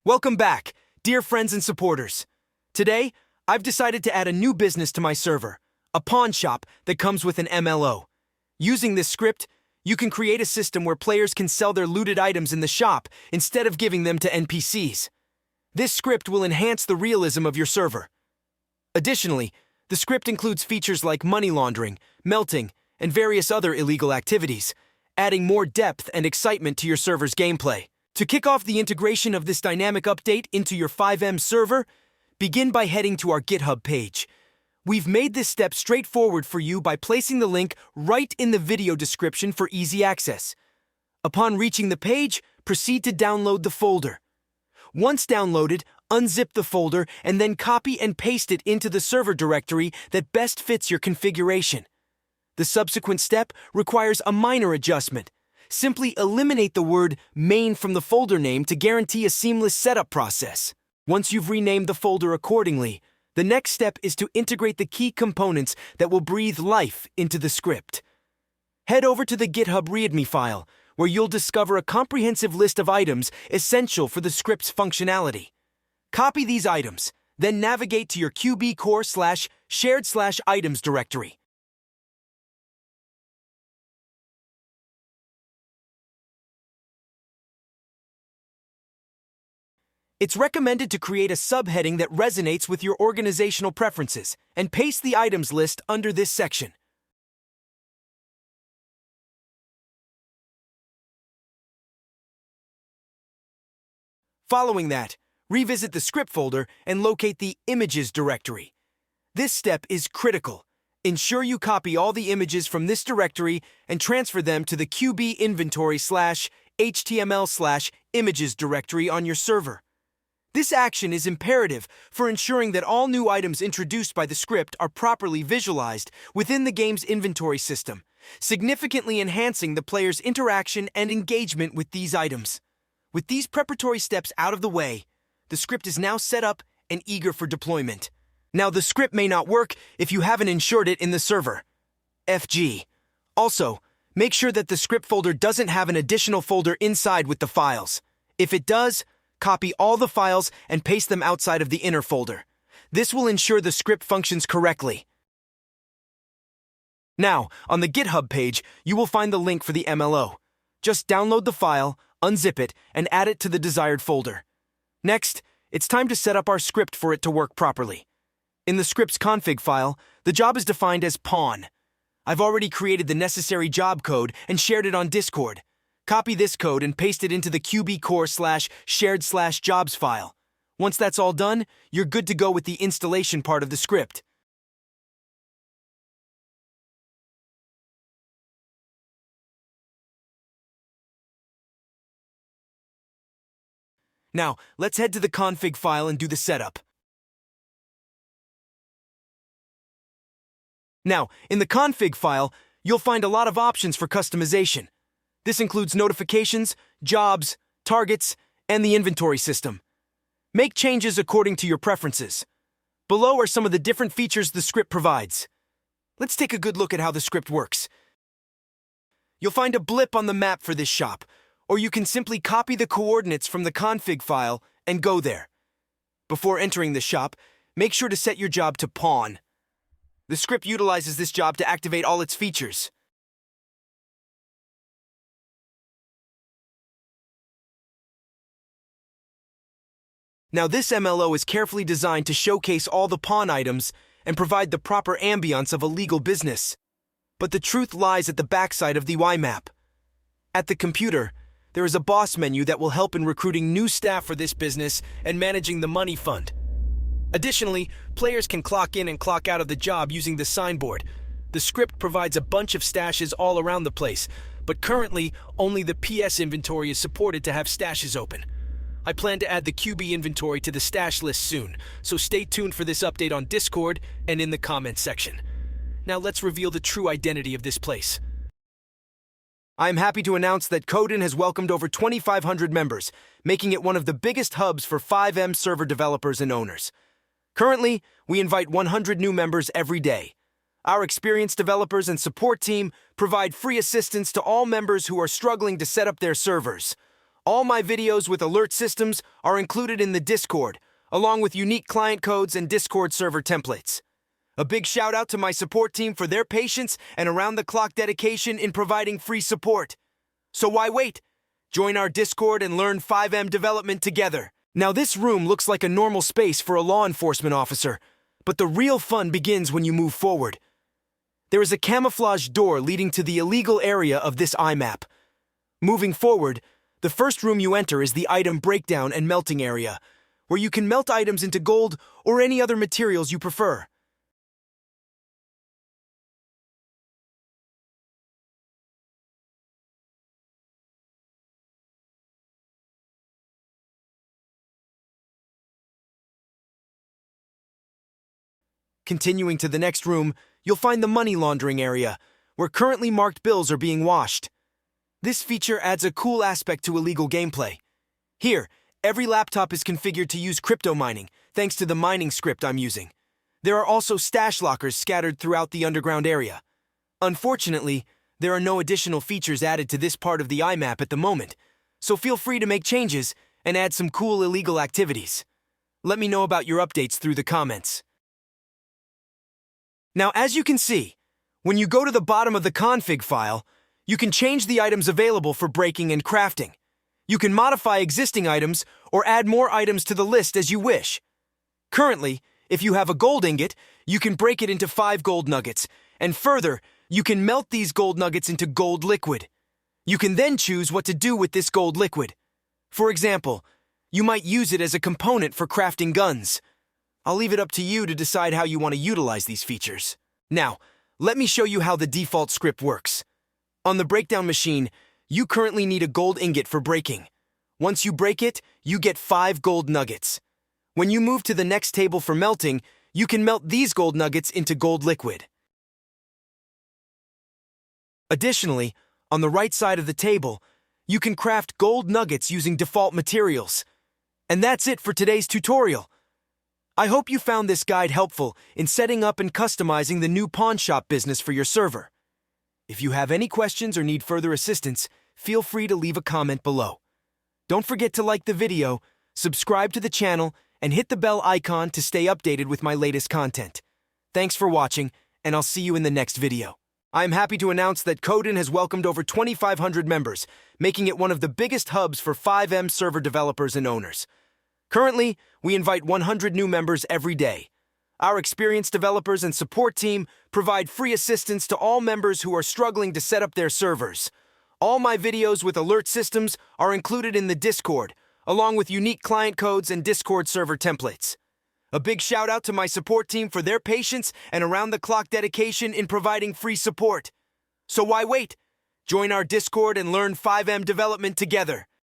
Welcome back, dear friends and supporters. Today, I've decided to add a new business to my server, a pawn shop that comes with an MLO. Using this script, you can create a system where players can sell their looted items in the shop instead of giving them to NPCs. This script will enhance the realism of your server. Additionally, the script includes features like money laundering, melting, and various other illegal activities, adding more depth and excitement to your server's gameplay. To kick off the integration of this dynamic update into your Fivem server, begin by heading to our GitHub page. We've made this step straightforward for you by placing the link right in the video description for easy access. Upon reaching the page, proceed to download the folder. Once downloaded, unzip the folder and then copy and paste it into the server directory that best fits your configuration. The subsequent step requires a minor adjustment. Simply eliminate the word main from the folder name to guarantee a seamless setup process. Once you've renamed the folder accordingly, the next step is to integrate the key components that will breathe life into the script. Head over to the GitHub README file, where you'll discover a comprehensive list of items essential for the script's functionality. Copy these items, then navigate to your qbcore/shared/items directory. It's recommended to create a subheading that resonates with your organizational preferences and paste the items list under this section. Following that, revisit the script folder and locate the Images directory. This step is critical. Ensure you copy all the images from this directory and transfer them to the qb-inventory/html/images directory on your server. This action is imperative for ensuring that all new items introduced by the script are properly visualized within the game's inventory system, significantly enhancing the player's interaction and engagement with these items. With these preparatory steps out of the way, the script is now set up and eager for deployment. Now, the script may not work if you haven't ensured it in the server. FG. Also, make sure that the script folder doesn't have an additional folder inside with the files. If it does, copy all the files and paste them outside of the inner folder. This will ensure the script functions correctly. Now, on the GitHub page, you will find the link for the MLO. Just download the file, unzip it, and add it to the desired folder. Next, it's time to set up our script for it to work properly. In the script's config file, the job is defined as pawn. I've already created the necessary job code and shared it on Discord. Copy this code and paste it into the qbcore/shared/jobs file. Once that's all done, you're good to go with the installation part of the script. Now, let's head to the config file and do the setup. Now, in the config file, you'll find a lot of options for customization. This includes notifications, jobs, targets, and the inventory system. Make changes according to your preferences. Below are some of the different features the script provides. Let's take a good look at how the script works. You'll find a blip on the map for this shop, or you can simply copy the coordinates from the config file and go there. Before entering the shop, make sure to set your job to pawn. The script utilizes this job to activate all its features. Now, this MLO is carefully designed to showcase all the pawn items and provide the proper ambiance of a legal business. But the truth lies at the backside of the UI map. At the computer, there is a boss menu that will help in recruiting new staff for this business and managing the money fund. Additionally, players can clock in and clock out of the job using the signboard. The script provides a bunch of stashes all around the place, but currently only the PS inventory is supported to have stashes open. I plan to add the QB inventory to the stash list soon, so stay tuned for this update on Discord and in the comments section. Now let's reveal the true identity of this place. I am happy to announce that Coden has welcomed over 2,500 members, making it one of the biggest hubs for Fivem server developers and owners. Currently, we invite 100 new members every day. Our experienced developers and support team provide free assistance to all members who are struggling to set up their servers. All my videos with alert systems are included in the Discord, along with unique client codes and Discord server templates. A big shout out to my support team for their patience and around-the-clock dedication in providing free support. So why wait? Join our Discord and learn Fivem development together. Now this room looks like a normal space for a law enforcement officer, but the real fun begins when you move forward. There is a camouflage door leading to the illegal area of this IMAP. Moving forward, the first room you enter is the item breakdown and melting area, where you can melt items into gold or any other materials you prefer. Continuing to the next room, you'll find the money laundering area, where currently marked bills are being washed. This feature adds a cool aspect to illegal gameplay. Here, every laptop is configured to use crypto mining, thanks to the mining script I'm using. There are also stash lockers scattered throughout the underground area. Unfortunately, there are no additional features added to this part of the IMAP at the moment, so feel free to make changes and add some cool illegal activities. Let me know about your updates through the comments. Now, as you can see, when you go to the bottom of the config file, you can change the items available for breaking and crafting. You can modify existing items or add more items to the list as you wish. Currently, if you have a gold ingot, you can break it into 5 gold nuggets, and further, you can melt these gold nuggets into gold liquid. You can then choose what to do with this gold liquid. For example, you might use it as a component for crafting guns. I'll leave it up to you to decide how you want to utilize these features. Now, let me show you how the default script works. On the breakdown machine, you currently need a gold ingot for breaking. Once you break it, you get 5 gold nuggets. When you move to the next table for melting, you can melt these gold nuggets into gold liquid. Additionally, on the right side of the table, you can craft gold nuggets using default materials. And that's it for today's tutorial. I hope you found this guide helpful in setting up and customizing the new pawn shop business for your server. If you have any questions or need further assistance, feel free to leave a comment below. Don't forget to like the video, subscribe to the channel, and hit the bell icon to stay updated with my latest content. Thanks for watching, and I'll see you in the next video. I am happy to announce that Coden has welcomed over 2,500 members, making it one of the biggest hubs for Fivem server developers and owners. Currently, we invite 100 new members every day. Our experienced developers and support team provide free assistance to all members who are struggling to set up their servers. All my videos with alert systems are included in the Discord, along with unique client codes and Discord server templates. A big shout out to my support team for their patience and around-the-clock dedication in providing free support. So why wait? Join our Discord and learn Fivem development together.